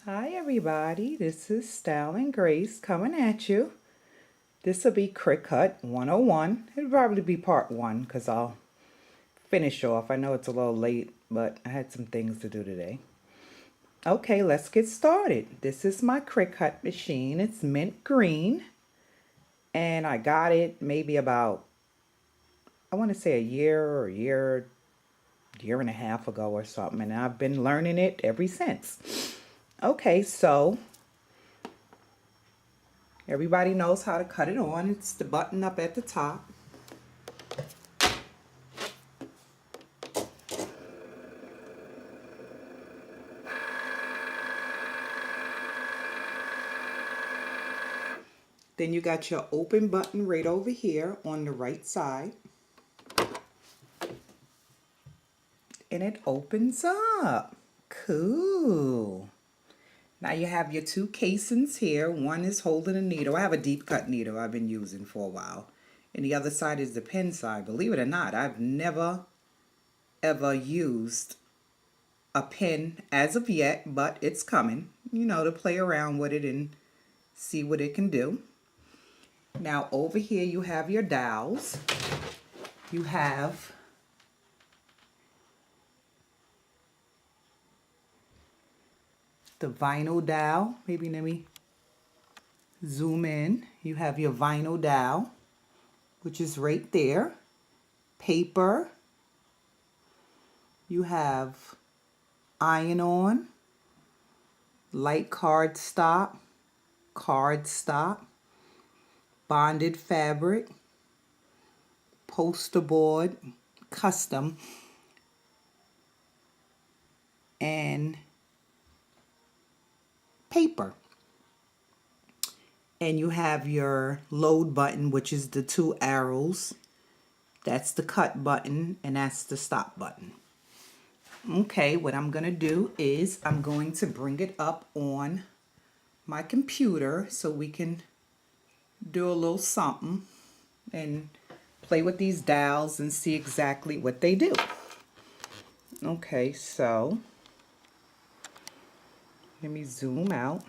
Hi everybody, this is Style and Grace coming at you. This will be Cricut 101. It'll probably be part one because I'll finish off. I know it's a little late, but I had some things to do today. Okay, let's get started. This is my Cricut machine. It's mint green. And I got it maybe about, I want to say a year and a half ago or something. And I've been learning it ever since. Okay, so everybody knows how to cut it on. It's the button up at the top. Then you got your open button right over here on the right side. And it opens up. Cool. Now you have your two casings here. One is holding a needle. I have a deep cut needle I've been using for a while. And the other side is the pen side. Believe it or not, I've never ever used a pen as of yet, but it's coming, you know, to play around with it and see what it can do. Now over here you have your dowels. You have the vinyl dowel. Maybe let me zoom in. You have your vinyl dowel, which is right there. Paper. You have iron-on, light cardstock, bonded fabric, poster board, custom, and paper. And you have your load button, which is the two arrows. That's the cut button, and that's the stop button. Okay, what I'm going to do is I'm going to bring it up on my computer so we can do a little something and play with these dowels and see exactly what they do. Okay, so let me zoom out.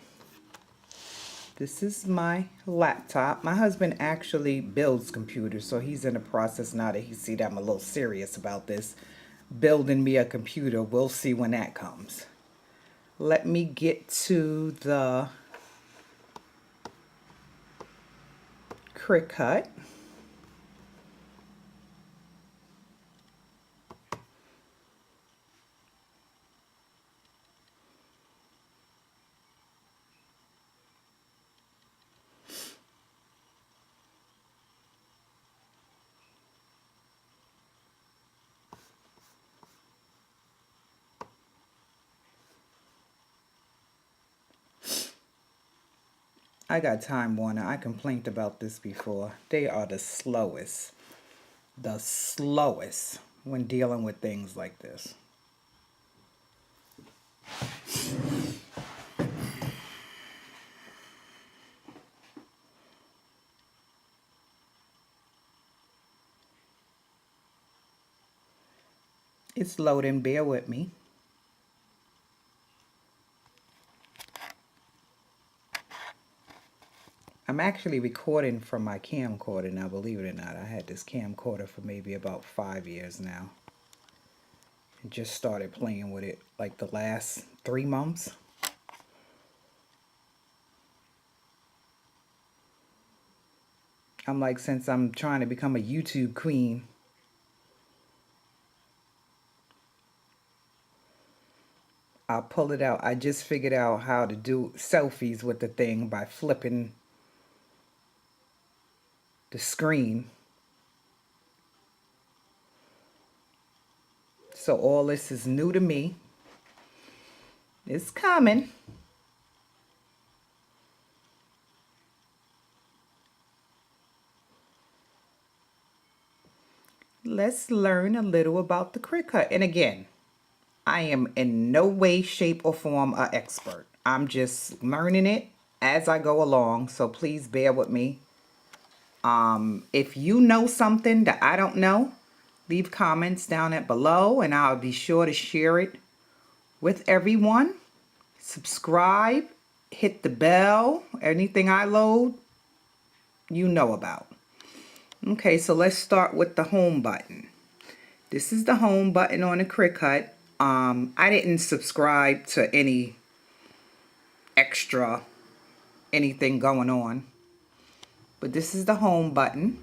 This is my laptop. My husband actually builds computers, so he's in the process now that he see that I'm a little serious about this, building me a computer. We'll see when that comes. Let me get to the Cricut. I got Time Warner. I complained about this before. They are the slowest when dealing with things like this. It's loading, bear with me. I'm actually recording from my camcorder now, believe it or not. I had this camcorder for maybe about 5 years now. And just started playing with it like the last 3 months. I'm like, since I'm trying to become a YouTube queen, I'll pull it out. I just figured out how to do selfies with the thing by flipping the screen. So all this is new to me. It's coming. Let's learn a little about the Cricut. And again, I am in no way, shape, or form an expert. I'm just learning it as I go along, so please bear with me. If you know something that I don't know, leave comments down below and I'll be sure to share it with everyone. subscribe, hit the bell. Anything I load, you know about. Okay, so let's start with the home button. This is the home button on the Cricut. I didn't subscribe to any extra anything going on, but this is the home button.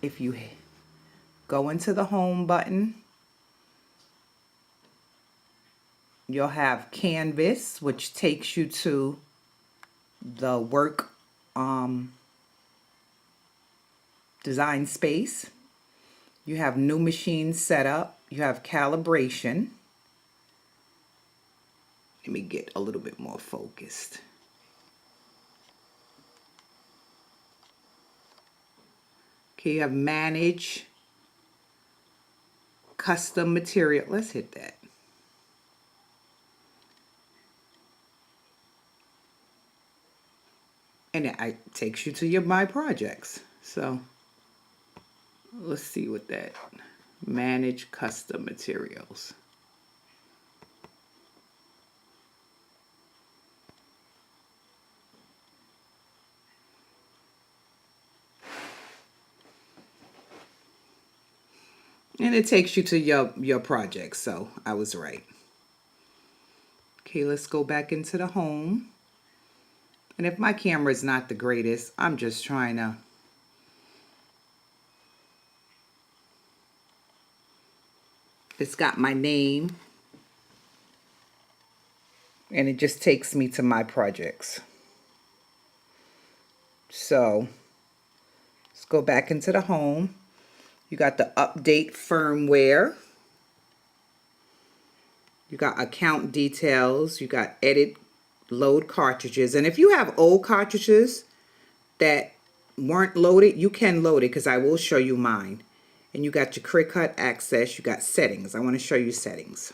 If you go into the home button, you'll have Canvas, which takes you to the work design space. You have new machine setup. You have calibration. Let me get a little bit more focused. Okay, you have manage custom material. Let's hit that. And it takes you to your My Projects. So let's see what that, manage custom materials. And it takes you to your project, so I was right. Okay, let's go back into the home. And if my camera is not the greatest, I'm just trying to it's got my name, and it just takes me to my projects. So let's go back into the home. You got the update firmware. You got account details. You got edit, load cartridges. And if you have old cartridges that weren't loaded, you can load it because I will show you mine. And you got your Cricut access. You got settings. I want to show you settings.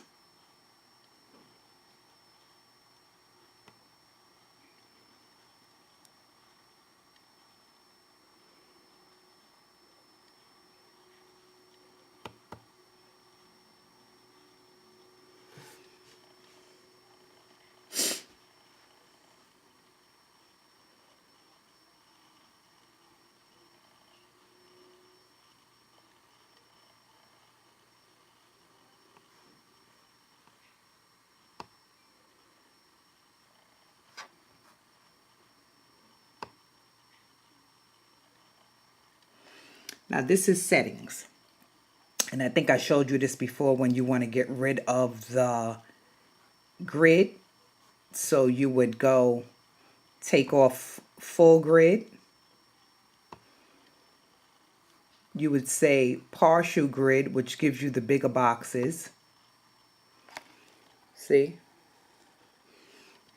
Now this is settings. And I think I showed you this before when you want to get rid of the grid. So you would go take off full grid. You would say partial grid, which gives you the bigger boxes. See?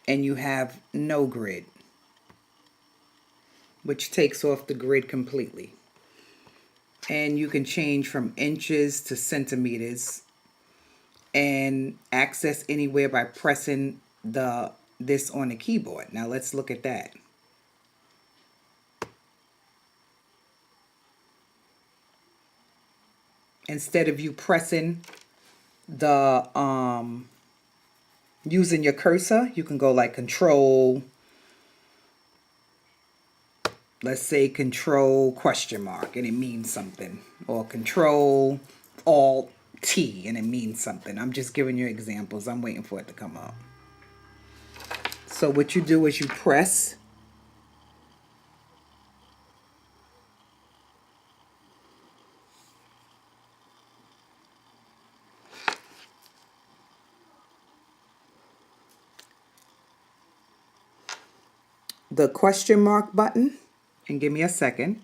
And you have no grid, which takes off the grid completely. And you can change from inches to centimeters and access anywhere by pressing this on the keyboard. Now let's look at that. Instead of you pressing the using your cursor, you can go like control, let's say control question mark and it means something, or control alt T and it means something. I'm just giving you examples. I'm waiting for it to come up. So what you do is you press the question mark button, and give me a second.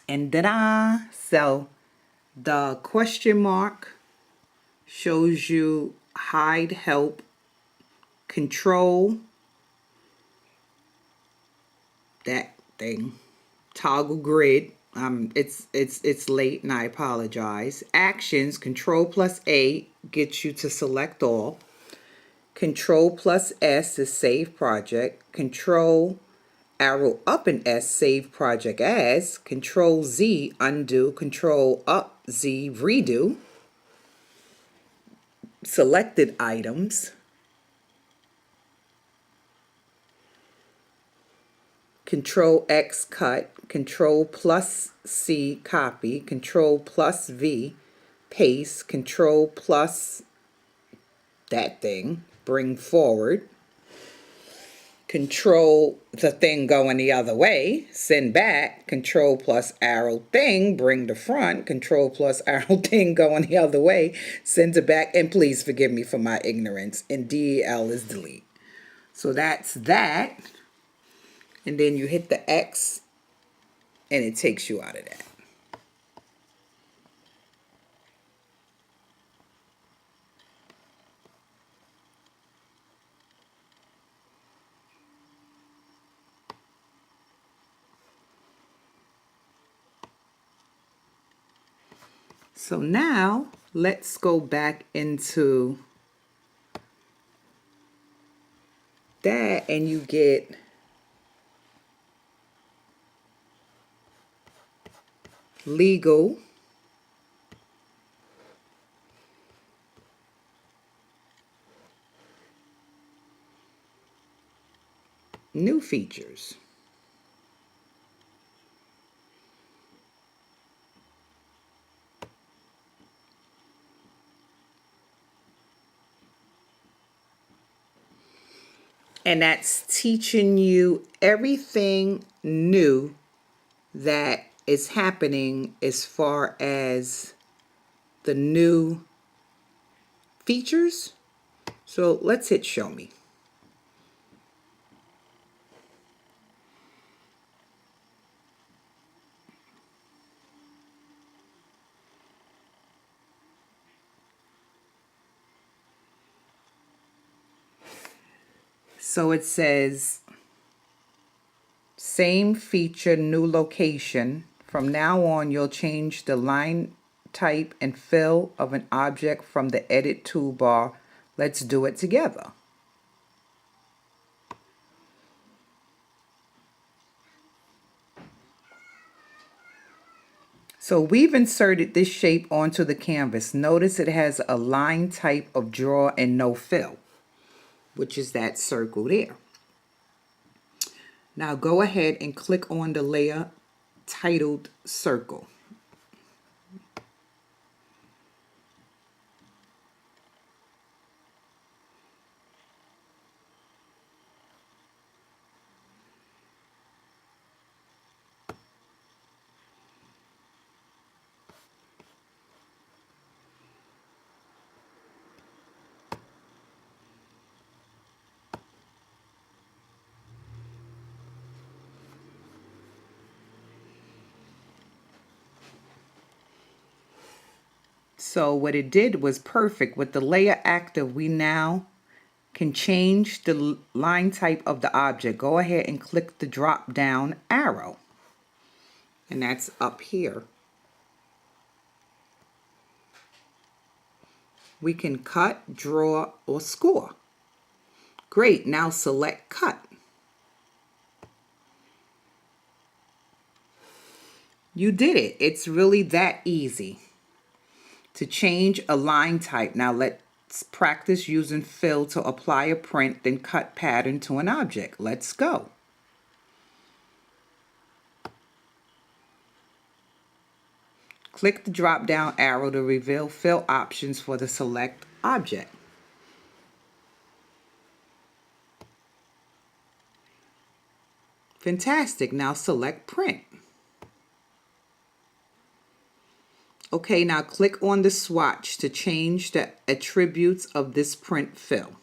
And ta-da! So the question mark shows you hide, help, control, that thing, toggle grid. It's late and I apologize. Actions, Control plus A gets you to select all. Control plus S is save project. Control arrow up in S, save project as. Control Z, undo. Control up Z, redo. Selected items. Control X, cut. Control plus C, copy. Control plus V, paste. Control plus that thing, bring forward. Control the thing going the other way, send back. Control plus arrow thing, bring to front. Control plus arrow thing going the other way, send it back. And please forgive me for my ignorance. And DEL is delete. So that's that. And then you hit the X and it takes you out of that. So now let's go back into that and you get legal, new features. And that's teaching you everything new that is happening as far as the new features. So let's hit show me. So it says, same feature, new location. From now on, you'll change the line type and fill of an object from the edit toolbar. Let's do it together. So we've inserted this shape onto the canvas. Notice it has a line type of draw and no fill, which is that circle there. Now go ahead and click on the layer titled circle. So what it did was perfect. With the layer active, we now can change the line type of the object. Go ahead and click the drop down arrow. And that's up here. We can cut, draw, or score. Great, now select cut. You did it. It's really that easy to change a line type. Now let's practice using fill to apply a print, then cut pattern to an object. Let's go. Click the drop down arrow to reveal fill options for the select object. Fantastic. Now select print. Okay, now click on the swatch to change the attributes of this print fill.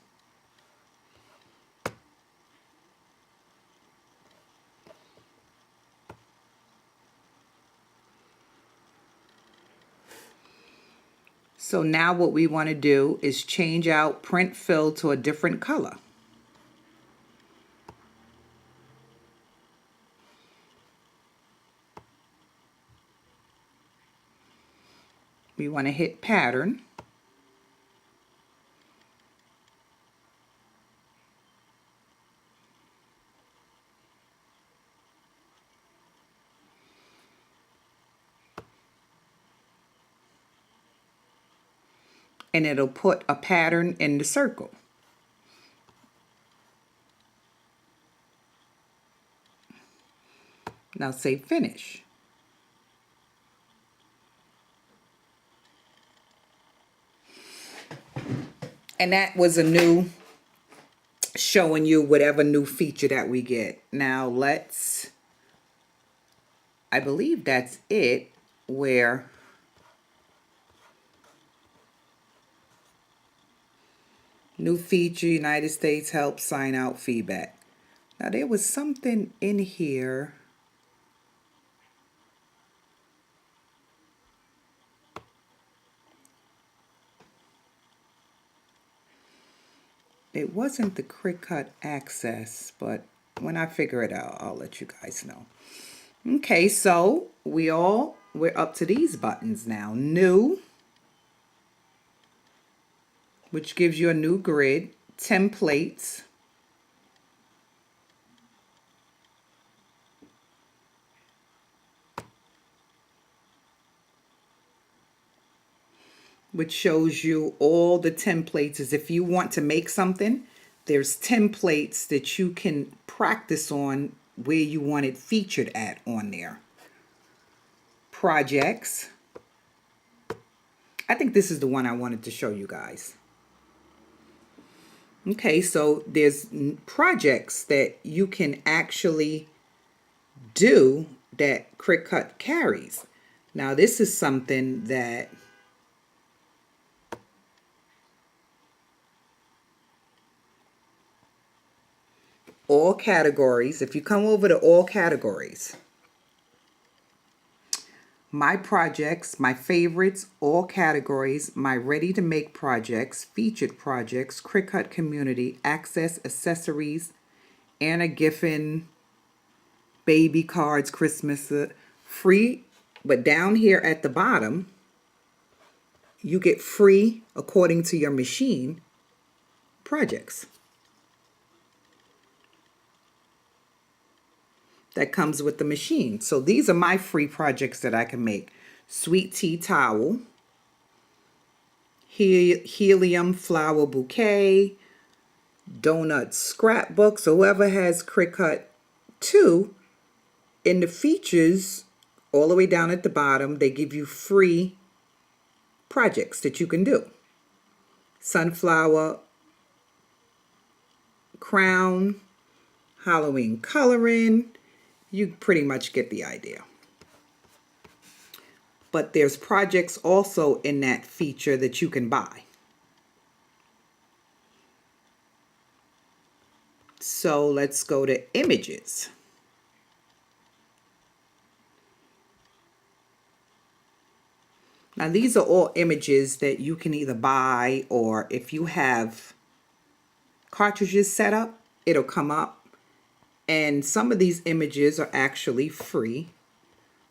So now what we want to do is change out print fill to a different color. we want to hit pattern. And it'll put a pattern in the circle. Now say finish. And that was a new, showing you whatever new feature that we get. Now let's, I believe that's it, where new feature, United States help sign out feedback. Now there was something in here. It wasn't the Cricut access, but when I figure it out, I'll let you guys know. Okay, so we're up to these buttons now. New, which gives you a new grid. Templates. Which shows you all the templates. As if you want to make something, there's templates that you can practice on where you want it featured at on there. Projects. I think this is the one I wanted to show you guys. Okay, so there's projects that you can actually do that Cricut carries. Now this is something that all categories, if you come over to all categories, my projects, my favorites, all categories, my ready to make projects, featured projects, Cricut community, access, accessories, Anna Giffen, baby cards, Christmas, free. But down here at the bottom, you get free, according to your machine, projects. That comes with the machine. So these are my free projects that I can make. Sweet tea towel, helium flower bouquet, donut scrapbook. So whoever has Cricut 2, in the features, all the way down at the bottom, they give you free projects that you can do. Sunflower crown, Halloween coloring. You pretty much get the idea. But there's projects also in that feature that you can buy. So let's go to images. Now these are all images that you can either buy, or if you have cartridges set up, it'll come up. And some of these images are actually free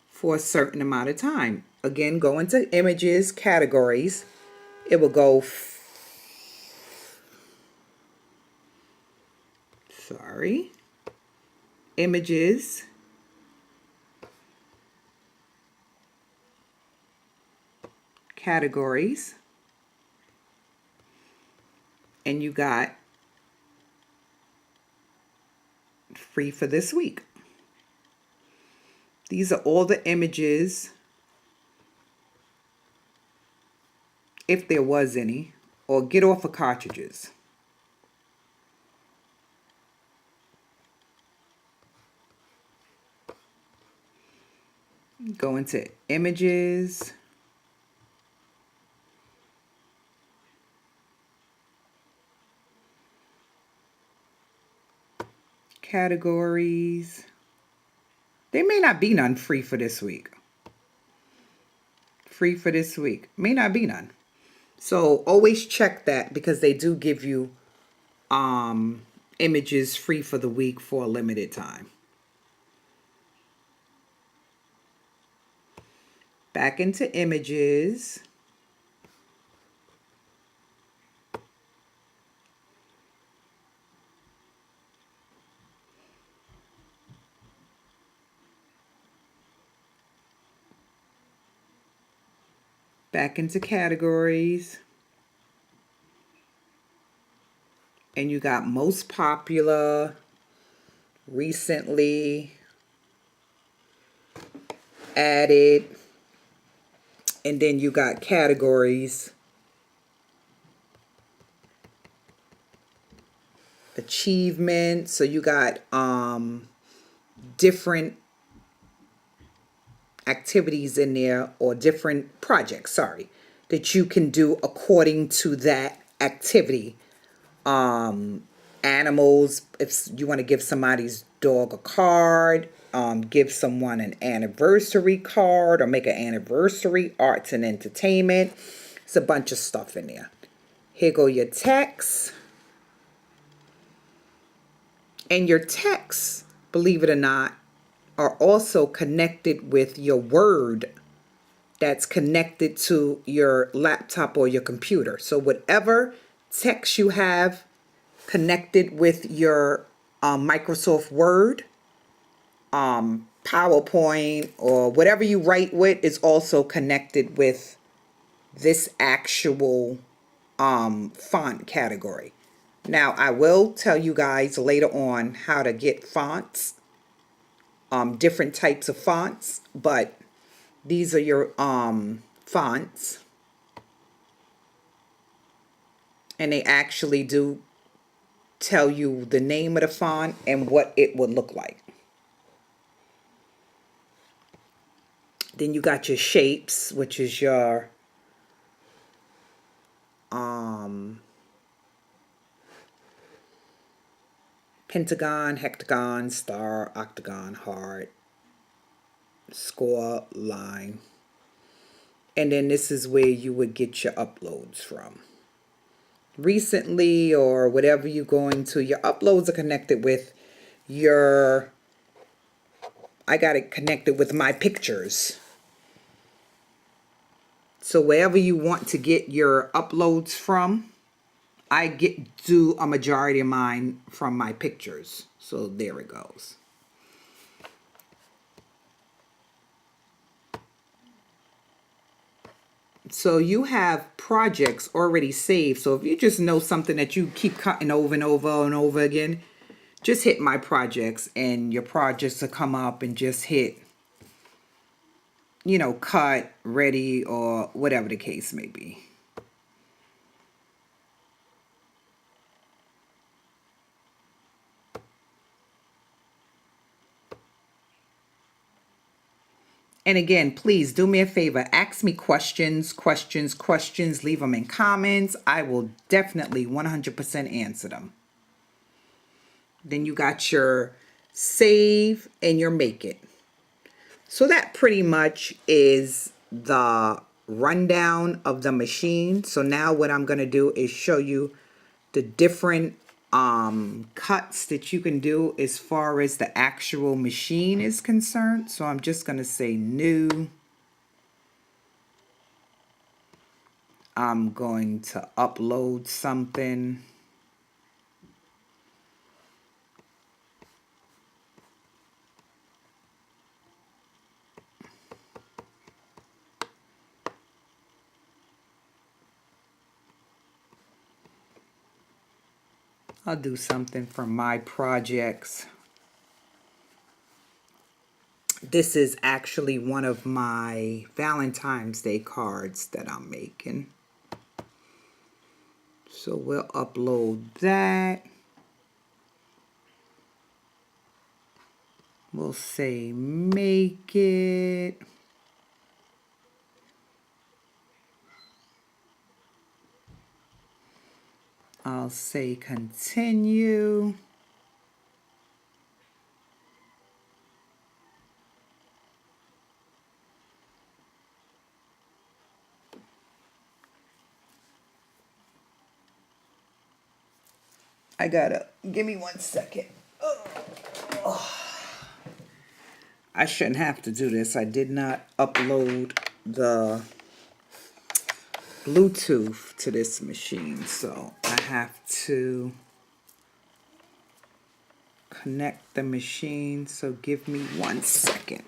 for a certain amount of time. Again, go into images, categories. It will go, images, categories, and you got free for this week. These are all the images, if there was any, or get off of cartridges. Go into images, categories. There may not be none free for this week. Free for this week. May not be none. So always check that, because they do give you images free for the week for a limited time. Back into images. back into categories. And you got most popular, recently, added, and then you got categories, achievement. So you got different activities in there, or different projects, sorry, that you can do according to that activity. Animals, if you want to give somebody's dog a card, give someone an anniversary card, or make an anniversary. Arts and entertainment. It's a bunch of stuff in there. Here go your texts. And your texts, believe it or not, are also connected with your Word that's connected to your laptop or your computer. So whatever text you have connected with your Microsoft Word, PowerPoint, or whatever you write with is also connected with this actual font category. Now, I will tell you guys later on how to get fonts, different types of fonts, but these are your fonts. And they actually do tell you the name of the font and what it would look like. Then you got your shapes, which is your pentagon, hectagon, star, octagon, heart, score, line. And then this is where you would get your uploads from. Recently, or whatever you're going to, your uploads are connected with your, I got it connected with my pictures. So wherever you want to get your uploads from, I do a majority of mine from my pictures. So there it goes. So you have projects already saved. So if you just know something that you keep cutting over and over and over again, just hit my projects and your projects will come up, and just hit, you know, cut, ready, or whatever the case may be. And again, please do me a favor. Ask me questions. Leave them in comments. I will definitely 100% answer them. Then you got your save and your make it. So that pretty much is the rundown of the machine. So now what I'm going to do is show you the different cuts that you can do as far as the actual machine is concerned. So I'm just going to say new. I'm going to upload something. I'll do something from my projects. This is actually one of my Valentine's Day cards that I'm making. So we'll upload that. We'll say make it. I'll say continue. I gotta, give me 1 second. Oh. I shouldn't have to do this. I did not upload the Bluetooth to this machine, so I have to connect the machine. So give me 1 second.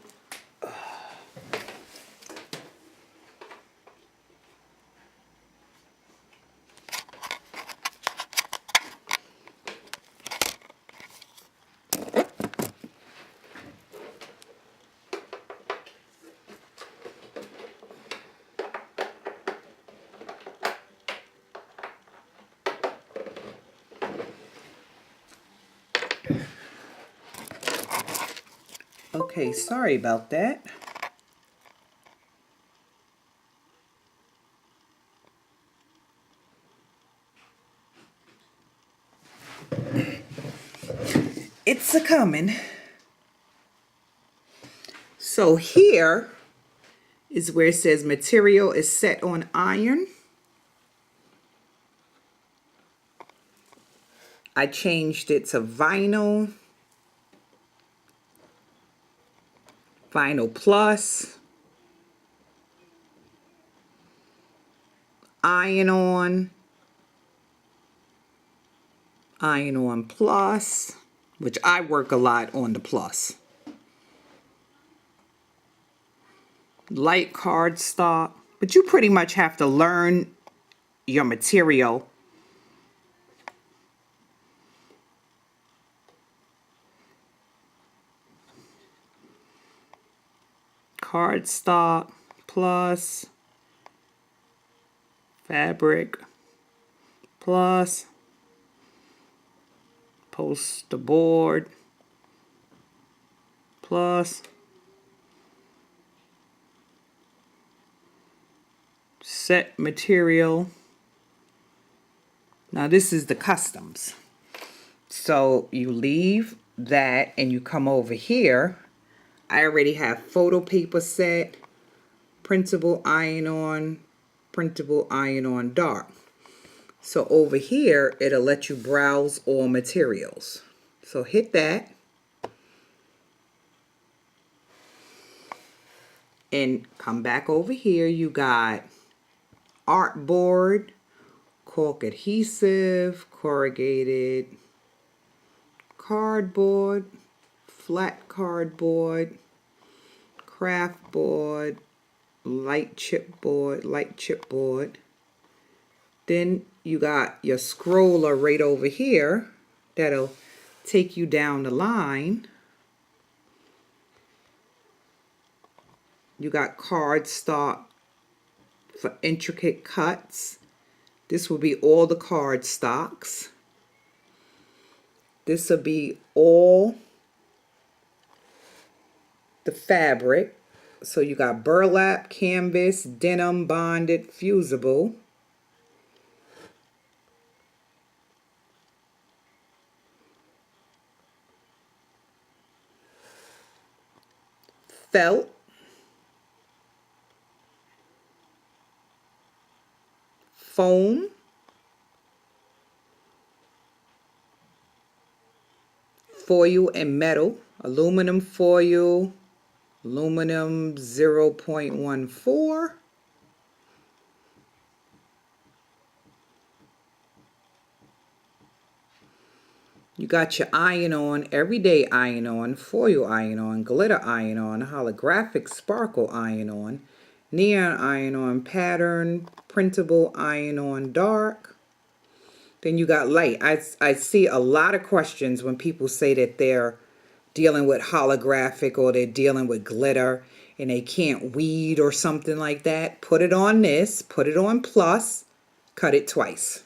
Okay, sorry about that. It's a coming. So here is where it says material is set on iron. I changed it to vinyl, vinyl plus, iron on plus, which I work a lot on the plus. Light cardstock, but you pretty much have to learn your material. Cardstock plus, fabric plus, poster board plus, set material. Now this is the customs. So you leave that and you come over here. I already have photo paper set, printable iron-on dark. So over here, it'll let you browse all materials. So hit that. And come back over here. You got artboard, caulk adhesive, corrugated cardboard, flat cardboard, craft board, light chipboard. Then you got your scroller right over here that'll take you down the line. You got cardstock for intricate cuts. This will be all the cardstocks. This will be all the fabric. So you got burlap, canvas, denim, bonded, fusible. Felt. Foam. Foil and metal. Aluminum foil. Aluminum 0.14. You got your iron-on, everyday iron-on, foil iron-on, glitter iron-on, holographic sparkle iron-on, neon iron-on pattern, printable iron-on dark. Then you got light. I see a lot of questions when people say that they're dealing with holographic or they're dealing with glitter and they can't weed or something like that. Put it on this, put it on plus, cut it twice.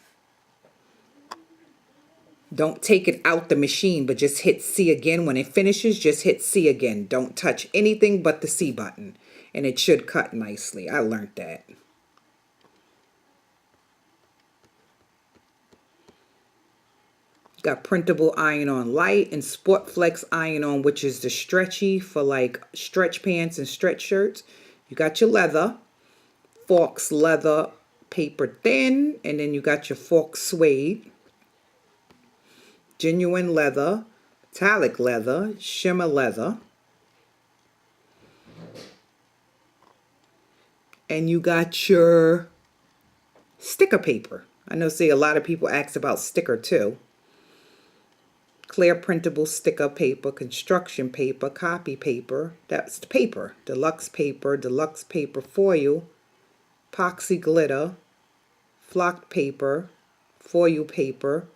Don't take it out the machine, but just hit C again. When it finishes, just hit C again. Don't touch anything but the C button. And it should cut nicely. I learned that. Got printable iron-on light and sport flex iron-on, which is the stretchy for like stretch pants and stretch shirts. You got your leather, Forks leather, paper thin, and then you got your Forks suede. Genuine leather, metallic leather, shimmer leather. And you got your sticker paper. I know, see, a lot of people ask about sticker too. Clear printable sticker paper, construction paper, copy paper. That's the paper. Deluxe paper foil, epoxy glitter, flocked paper, foil paper,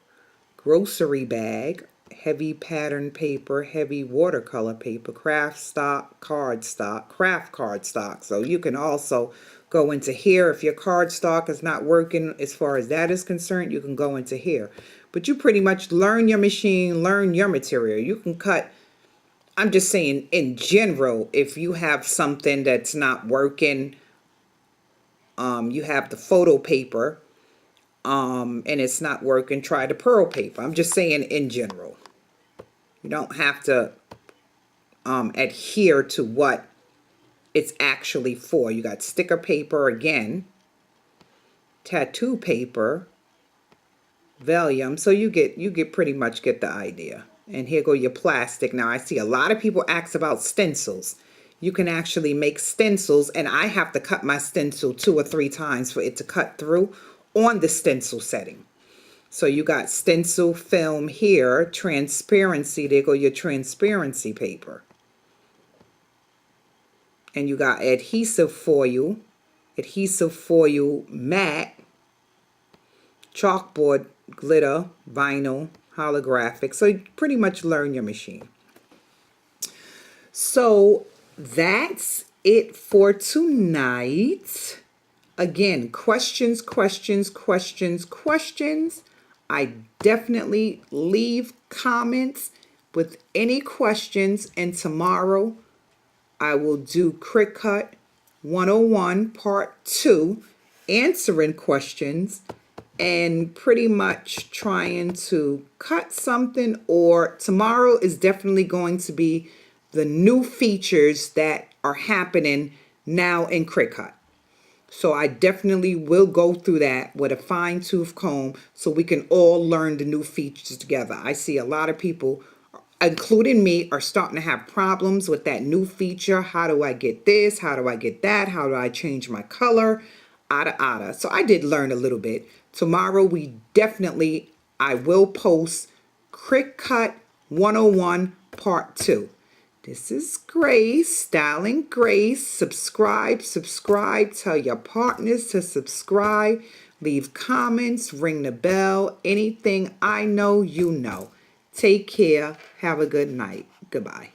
grocery bag, heavy pattern paper, heavy watercolor paper, craft cardstock. So you can also go into here. If your cardstock is not working as far as that is concerned, you can go into here. But you pretty much learn your machine, learn your material. You can cut I'm just saying in general, if you have something that's not working, you have the photo paper, and it's not working, try the pearl paper. I'm just saying in general. You don't have to adhere to what it's actually for. You got sticker paper again, tattoo paper, vellum. So you get pretty much get the idea. And here go your plastic. Now I see a lot of people ask about stencils. You can actually make stencils, and I have to cut my stencil 2 or 3 times for it to cut through on the stencil setting. So you got stencil film here, transparency. There go your transparency paper. And you got adhesive foil matte, chalkboard glitter, vinyl, holographic. So you pretty much learn your machine. So that's it for tonight. Again, questions. I definitely leave comments with any questions, and tomorrow I will do Cricut 101 Part 2, answering questions and pretty much trying to cut something. Or tomorrow is definitely going to be the new features that are happening now in Cricut. So I definitely will go through that with a fine-tooth comb so we can all learn the new features together. I see a lot of people, including me, are starting to have problems with that new feature. How do I get this? How do I get that? How do I change my color? Ada. So I did learn a little bit. Tomorrow I will post Cricut 101 Part 2. This is Grace, Styling Grace. Subscribe. Tell your partners to subscribe. Leave comments, ring the bell. Anything I know, you know. Take care. Have a good night. Goodbye.